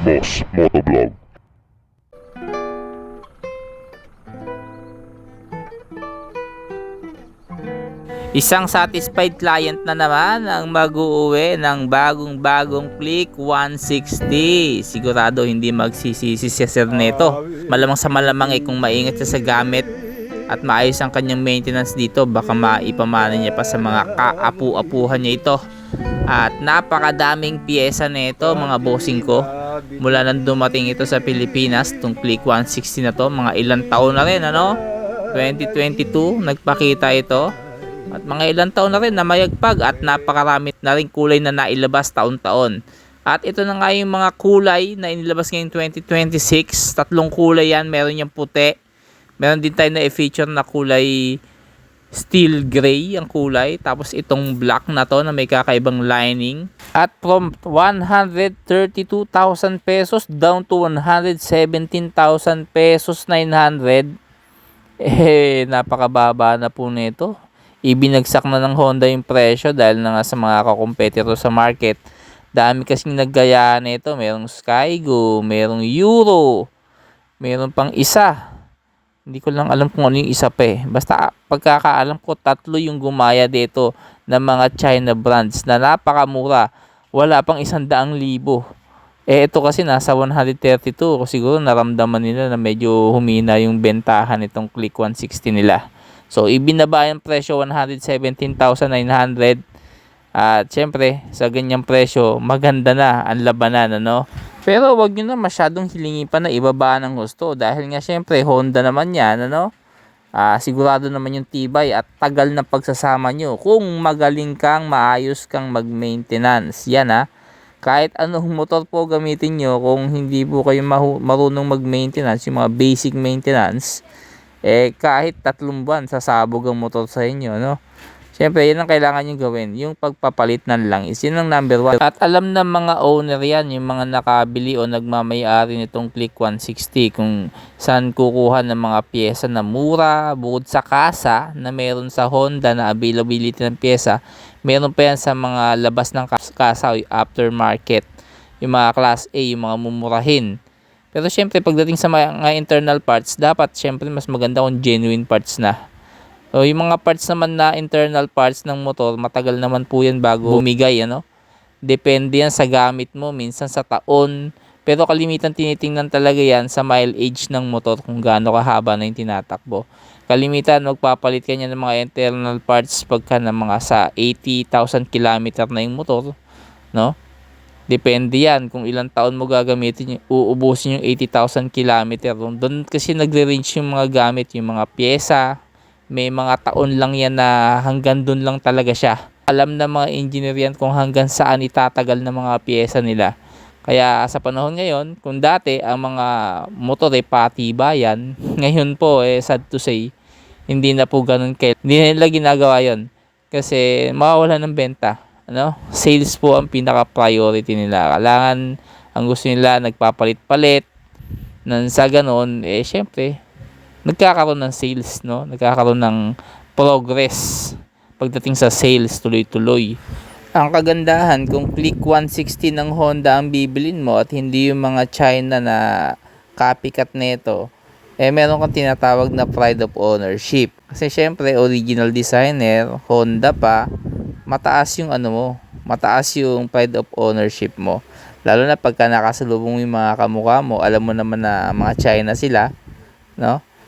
Moss Motovlog. Isang satisfied client na naman ang mag-uuwi ng bagong-bagong Click 160. Sigurado hindi magsisisi si sir nito. Malamang sa malamang kung maingat siya sa gamit at maayos ang kanyang maintenance dito, baka maipamana niya pa sa mga kaapu-apuhan niya ito. At napakadaming piyesa nito mga bossing ko. Mula nang dumating ito sa Pilipinas, itong Click 160 na to, mga ilang taon na rin, 2022 nagpakita ito. At mga ilang taon na rin na mayagpag at napakarami na rin kulay na nailabas taon-taon. At ito na nga yung mga kulay na inilabas ngayong 2026. Tatlong kulay yan. Meron yung puti. Meron din tayo na i-feature na kulay steel gray ang kulay. Tapos itong black na to na may kakaibang lining. At from 132,000 pesos down to 117,000 pesos 900. Napakababa na po nito. Ibinagsak na ng Honda yung presyo dahil na nga sa mga kakompetitor sa market. Dami kasing naggaya nito. Merong Skygo, merong Euro, meron pang isa. Hindi ko lang alam kung ano yung isa pa eh. Basta pagkakaalam ko, tatlo yung gumaya dito ng mga China brands na napakamura. Wala pang 100,000. Ito kasi nasa 132. Siguro naramdaman nila na medyo humina yung bentahan itong Click 160 nila. So, ibinaba yung presyo 117,900. At syempre, sa ganyang presyo, maganda na ang labanan, Pero wag nyo na masyadong hilingin pa na ibaba ng gusto. Dahil nga syempre, Honda naman yan, sigurado naman yung tibay at tagal na pagsasama nyo. Kung magaling kang, maayos kang mag-maintenance. Yan, Kahit anong motor po gamitin nyo, kung hindi po kayo marunong mag-maintenance, yung mga basic maintenance, kahit 3 buwan sasabog ang motor sa inyo, Siyempre, yan ang kailangan nyo gawin. Yung pagpapalit ng langis, yun ang number 1. At alam ng mga owner yan, yung mga nakabili o nagmamayari nitong Click 160, kung saan kukuha ng mga pyesa na mura, bukod sa kasa na meron sa Honda na availability ng pyesa, meron pa yan sa mga labas ng kasa o aftermarket. Yung mga class A, yung mga mumurahin. Pero syempre pagdating sa mga internal parts, dapat syempre mas maganda kung genuine parts na. So yung mga parts naman na internal parts ng motor, matagal naman po yan bago bumigay, Depende yan sa gamit mo, minsan sa taon. Pero kalimitan tinitingnan talaga yan sa mileage ng motor kung gaano kahaba na yung tinatakbo. Kalimitan magpapalit ka niya ng mga internal parts pagka na mga sa 80,000 km na yung motor, Depende yan kung ilang taon mo gagamitin, uubusin yung 80,000 km. Doon kasi nagre-range yung mga gamit, yung mga pyesa. May mga taon lang yan na hanggang doon lang talaga siya. Alam na mga engineer yan kung hanggang saan itatagal ng mga pyesa nila. Kaya sa panahon ngayon, kung dati ang mga motor patibayan, ngayon po sad to say, hindi na po ganun hindi na nila ginagawa yon kasi mawawala ng benta. Sales po ang pinaka-priority nila. Kailangan ang gusto nila nagpapalit-palit. Nang sa ganoon, syempre, nagkakaroon ng sales, Nagkakaroon ng progress pagdating sa sales, tuloy-tuloy. Ang kagandahan kung Click 160 ng Honda ang bibilin mo at hindi yung mga China na copycat nito, meron kang tinatawag na pride of ownership. Kasi syempre, original designer, Honda pa, mataas yung mataas yung pride of ownership mo. Lalo na pagka nakasalubong yung mga kamukha mo, alam mo naman na mga China sila,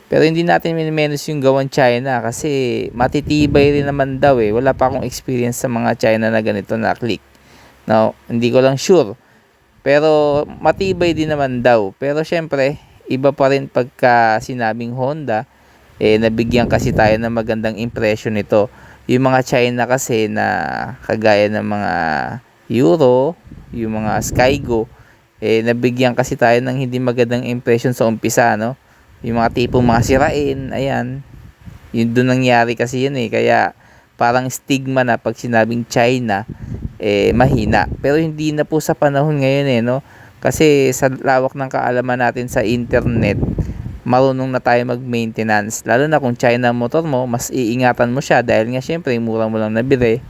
Pero hindi natin minimenos yung gawan China kasi matitibay rin naman daw Wala pa akong experience sa mga China na ganito na Click. Hindi ko lang sure. Pero matibay din naman daw. Pero syempre, iba pa rin pagka sinabing Honda, nabigyan kasi tayo ng magandang impression nito. Yung mga China kasi na kagaya ng mga Euro, yung mga Skygo, nabigyan kasi tayo ng hindi magandang impression sa umpisa, Yung mga tipong mga sirain, ayan. Yun doon nangyari kasi yun Kaya parang stigma na pag sinabing China, mahina. Pero hindi na po sa panahon ngayon Kasi sa lawak ng kaalaman natin sa internet, marunong na tayo mag-maintenance. Lalo na kung China motor mo, mas iingatan mo siya dahil nga syempre mura mo lang nabili.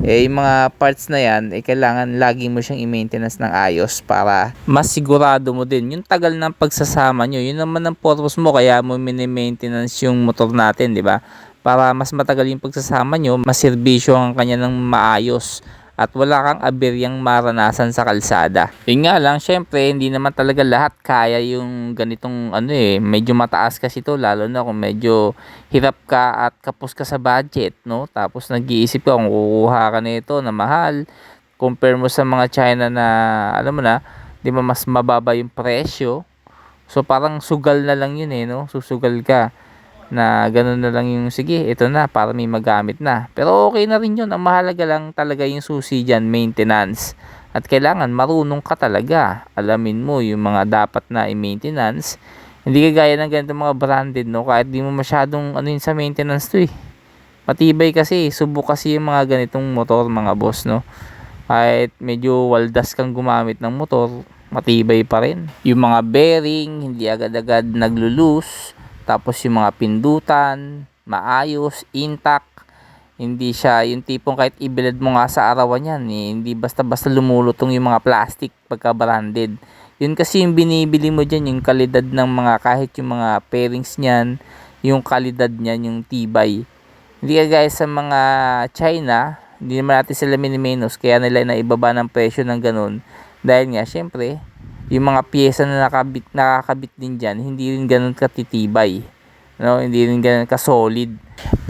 Yung mga parts na yan, kailangan lagi mo siyang i-maintenance ng ayos para mas sigurado mo din yung tagal ng pagsasama nyo. Yun naman ang purpose mo, kaya mo mini-maintenance yung motor natin, di ba? Para mas matagal yung pagsasama nyo, mas serbisyo ang kanya ng maayos at wala kang aberyang maranasan sa kalsada. Yun nga lang, syempre, hindi naman talaga lahat kaya yung ganitong medyo mataas kasi ito, lalo na kung medyo hirap ka at kapos ka sa budget, no? Tapos nag-iisip ka kung kukuha ka nito na mahal, compare mo sa mga China na, alam mo na, di ba mas mababa yung presyo. So parang sugal na lang yun no? Susugal ka na ganun na lang yung sige, ito na para may magamit na. Pero okay na rin yun. Ang mahalaga lang talaga yung susi dyan, maintenance. At kailangan marunong ka talaga. Alamin mo yung mga dapat na i-maintenance. Hindi kagaya ng ganito mga branded, no? Kahit di mo masyadong yun sa maintenance to matibay kasi, subok kasi yung mga ganitong motor mga boss, no? Kahit medyo waldas kang gumamit ng motor, matibay pa rin. Yung mga bearing, hindi agad-agad naglo-loose. Tapos yung mga pindutan, maayos, intact. Hindi siya yung tipong kahit ibilad mo nga sa arawan yan, hindi basta-basta lumulutong yung mga plastic pagka branded. Yun kasi yung binibili mo dyan, yung kalidad ng mga, kahit yung mga pairings niyan, yung kalidad niyan, yung tibay. Hindi kagaya sa mga China, hindi naman natin sila minimenos, kaya nila na ibaba ng presyo ng ganun. Dahil nga, syempre, yung mga piyesa na nakakabit din dyan, hindi rin ganun katitibay. No? Hindi rin ganun ka-solid.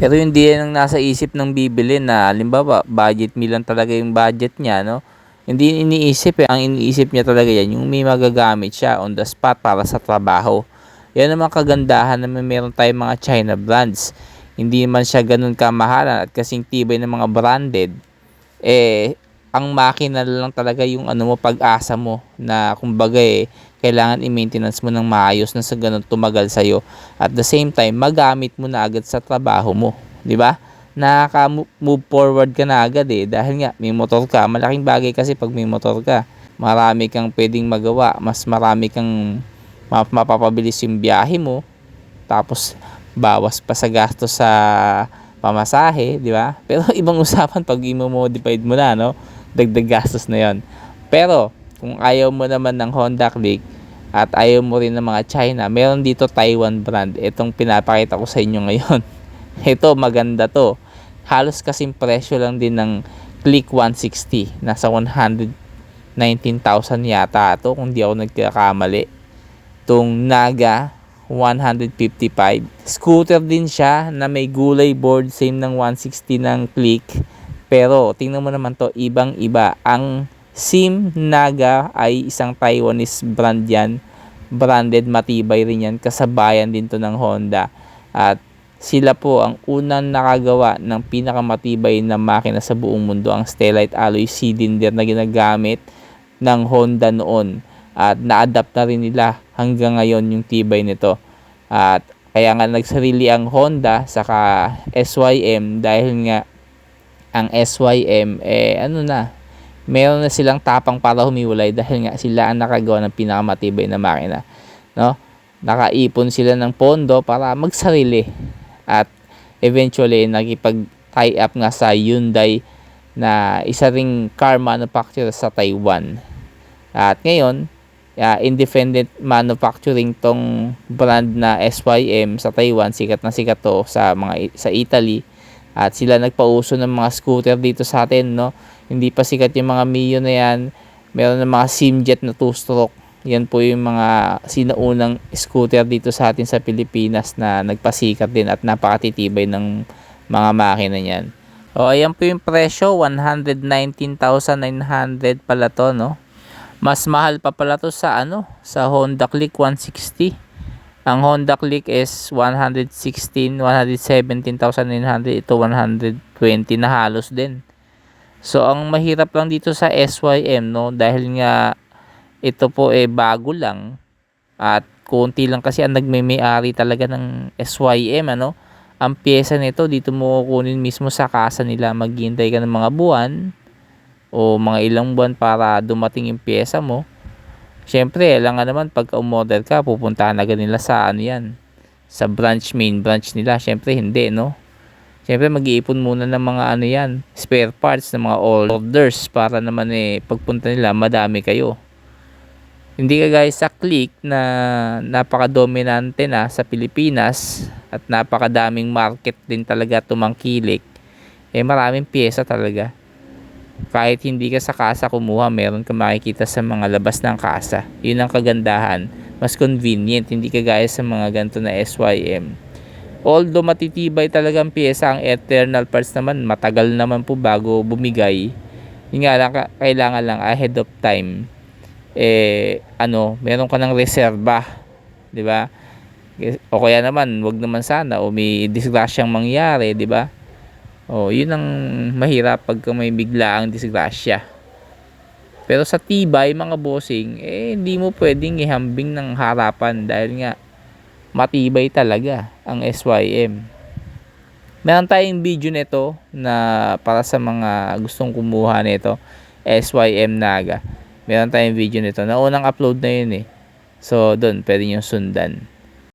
Pero hindi yan ang nasa isip ng bibili na, halimbawa, budget me lang talaga yung budget niya, no? Hindi iniisip Ang iniisip niya talaga yan, yung may magagamit siya on the spot para sa trabaho. Yan naman kagandahan na meron tayong mga China brands. Hindi man siya ganun kamahalan at kasing tibay ng mga branded. Ang makina lang talaga yung pag-asa mo na kumbaga kailangan i-maintenance mo ng maayos na sa ganun tumagal sa'yo. At the same time, magamit mo na agad sa trabaho mo. Di ba? Nakaka-move forward ka na agad dahil nga may motor ka. Malaking bagay kasi pag may motor ka. Marami kang pwedeng magawa. Mas marami kang mapapabilis yung biyahe mo. Tapos, bawas pa sa gastos sa pamasahe, di ba? Pero ibang usapan pag i-modified mo na, no? Dagdag gastos na yon. Pero kung ayaw mo naman ng Honda Click at ayaw mo rin ng mga China, meron dito Taiwan brand. Itong pinapakita ko sa inyo ngayon. Ito maganda to. Halos kasing presyo lang din ng Click 160. Nasa 119,000 yata ito kung di ako nagkakamali. Itong Naga 155. Scooter din siya na may gulay board, same ng 160 ng Click. Pero tingnan mo naman to, ibang-iba. Ang SIM Naga ay isang Taiwanese brand yan. Branded, matibay rin yan. Kasabayan din to ng Honda. At sila po ang unang nakagawa ng pinakamatibay na makina sa buong mundo. Ang Stellite alloy cylinder na ginagamit ng Honda noon. At na-adapt na rin nila hanggang ngayon yung tibay nito. At kaya nga nagsarili ang Honda saka SYM dahil nga ang SYM meron na silang tapang para humiwalay dahil nga sila ang nakagawa ng pinakamatibay na makina, no? Nakaipon sila ng pondo para magsarili at eventually nakipag-tie up nga sa Hyundai na isa ring car manufacturer sa Taiwan. At ngayon, independent manufacturing tong brand na SYM sa Taiwan, sikat na sikat to sa Italy. At sila nagpauso ng mga scooter dito sa atin, no? Hindi pa sikat yung mga Mio na yan. Meron ng mga Simjet na 2-stroke. Yan po yung mga sinaunang scooter dito sa atin sa Pilipinas na nagpasikat din at napakatitibay ng mga makina niyan. O, ayan po yung presyo, 119,900 pala to, no? Mas mahal pa pala to sa sa Honda Click 160. Ang Honda Click is 117,900. Ito 120 na halos din. So ang mahirap lang dito sa SYM, no, dahil nga ito po bago lang at konti lang kasi ang nagme-may-ari talaga ng SYM, Ang pyesa nito dito mo kukunin mismo sa kasa nila. Maghihintay ka ng mga buwan o mga ilang buwan para dumating yung pyesa mo. Siyempre, alam nga naman pagka umorder ka, pupuntahan agad nila sa yan. sa main branch nila. Syempre hindi, no? Syempre mag-iipon muna ng mga ano yan, spare parts ng mga orders para naman pagpunta nila madami kayo. Hindi ka guys sa Click na napaka-dominante na sa Pilipinas at napakadaming market din talaga tumangkilik. Maraming pyesa talaga. Kahit hindi ka sa kasa kumuha, meron ka makikita sa mga labas ng kasa. Yun ang kagandahan. Mas convenient, hindi ka gaya sa mga ganito na SYM. Although matitibay talagang pyesa, ang Eternal Parts naman matagal naman po bago bumigay. Yun nga lang, kailangan lang ahead of time. Meron ka ng reserba, 'di ba? O kaya naman, wag naman sana o may disgrasyang mangyari, 'di ba? Yun ang mahirap pagka may biglaang disgrasya. Pero sa tibay mga bossing, hindi mo pwedeng ihambing ng harapan dahil nga matibay talaga ang SYM. Meron tayong video nito na para sa mga gustong kumuha nito, SYM Naga. Meron tayong video nito na unang upload na yun So doon pwede nyo sundan.